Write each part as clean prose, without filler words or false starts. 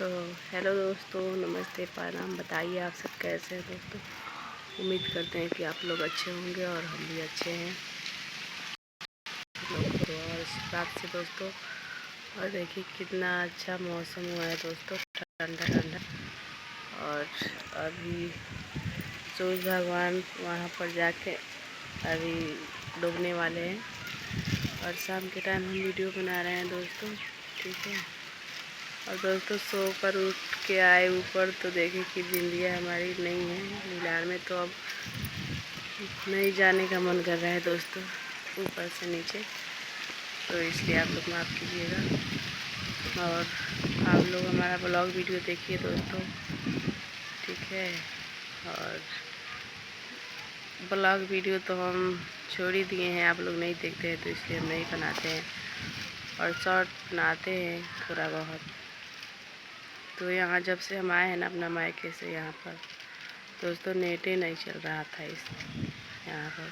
तो हेलो दोस्तों, नमस्ते, प्रणाम। बताइए आप सब कैसे हैं दोस्तों। उम्मीद करते हैं कि आप लोग अच्छे होंगे और हम भी अच्छे हैं तो। और इस बात से दोस्तों, और देखिए कितना अच्छा मौसम हुआ है दोस्तों, ठंडा ठंडा। और अभी सूरज भगवान वहाँ पर जाके अभी डूबने वाले हैं और शाम के टाइम हम वीडियो बना रहे हैं दोस्तों, ठीक है। और दोस्तों सोकर उठ के आए ऊपर तो देखे कि बिंदिया हमारी नहीं है नीलार में, तो अब नहीं जाने का मन कर रहा है दोस्तों ऊपर से नीचे, तो इसलिए आप लोग माफ़ कीजिएगा। और आप लोग हमारा ब्लॉग वीडियो देखिए दोस्तों, ठीक है। और ब्लॉग वीडियो तो हम छोड़ ही दिए हैं, आप लोग नहीं देखते हैं तो इसलिए हम नहीं बनाते हैं, और शॉर्ट बनाते हैं थोड़ा बहुत। तो यहाँ जब से हम आए हैं ना अपना मायके से, यहाँ पर दोस्तों नेट ही नहीं चल रहा था इस यहाँ पर,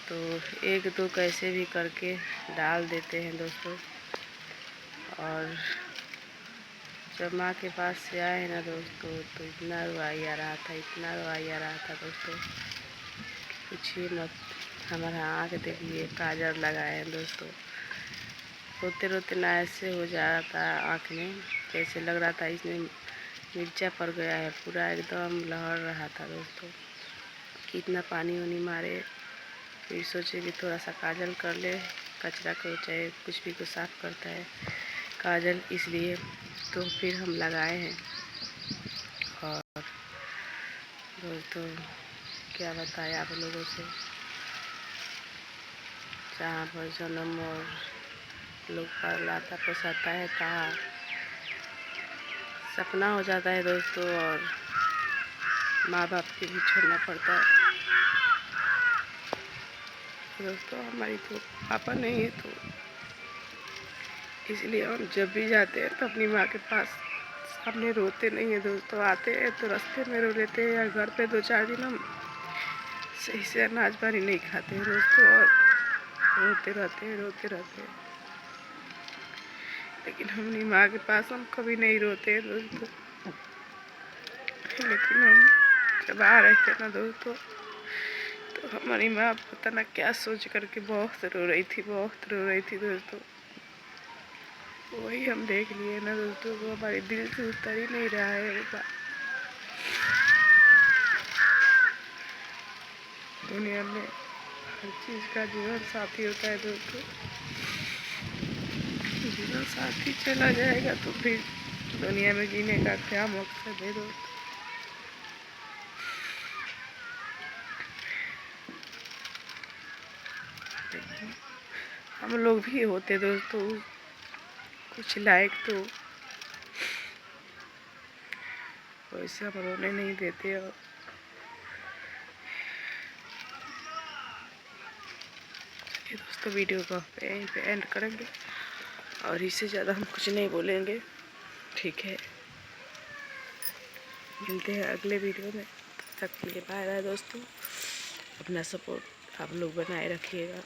तो एक दो कैसे भी करके डाल देते हैं दोस्तों। और जब माँ के पास से आए हैं ना दोस्तों, तो इतना रुआई आ रहा था, इतना रुआई आ रहा था दोस्तों, पूछिए मत। हमारा आँख देखिए, काजल लगाए हैं दोस्तों, रोते रोते ना ऐसे हो जाता आँख में, जैसे लग रहा था इसमें मिर्चा पड़ गया है, पूरा एकदम लहर रहा था दोस्तों। कितना पानी वानी मारे, फिर सोचे कि थोड़ा सा काजल कर ले, कचरा को चाहे कुछ भी को साफ़ करता है काजल, इसलिए तो फिर हम लगाए हैं। और दोस्तों क्या बताएं आप लोगों से, जहाँ पर जन्म और लोग पालाता पोसाता है, कहाँ सपना हो जाता है दोस्तों, और माँ बाप के भी छोड़ना पड़ता है दोस्तों। हमारी तो पापा नहीं है, तो इसलिए हम जब भी जाते हैं तो अपनी माँ के पास सामने रोते नहीं हैं दोस्तों। आते हैं तो रास्ते में रो लेते हैं, या घर पे 2-4 दिन हम सही से अनाज पानी नहीं खाते हैं दोस्तों, और रोते रहते हैं। लेकिन अपनी माँ के पास हम कभी नहीं रोते हैं दोस्तों। लेकिन हम जब आ रहे थे ना दोस्तों, तो हमारी माँ पता ना क्या सोच करके बहुत रो रही थी दोस्तों। वही हम देख लिए ना दोस्तों, वो हमारे दिल से उतर ही नहीं रहा है वो बात। दुनिया में हर चीज़ का जीवन साथी होता है दोस्तों। जीवन साथी चला जाएगा तो फिर दुनिया में जीने का क्या मकसद है दोस्तों। हम लोग भी होते दोस्तों कुछ लायक, तो वैसे हम रोने नहीं देते। और ये दोस्तों वीडियो को यहीं पे एंड करेंगे, और इससे ज़्यादा हम कुछ नहीं बोलेंगे, ठीक है। मिलते हैं अगले वीडियो में, तब तक के लिए बाय बाय दोस्तों। अपना सपोर्ट आप लोग बनाए रखिएगा।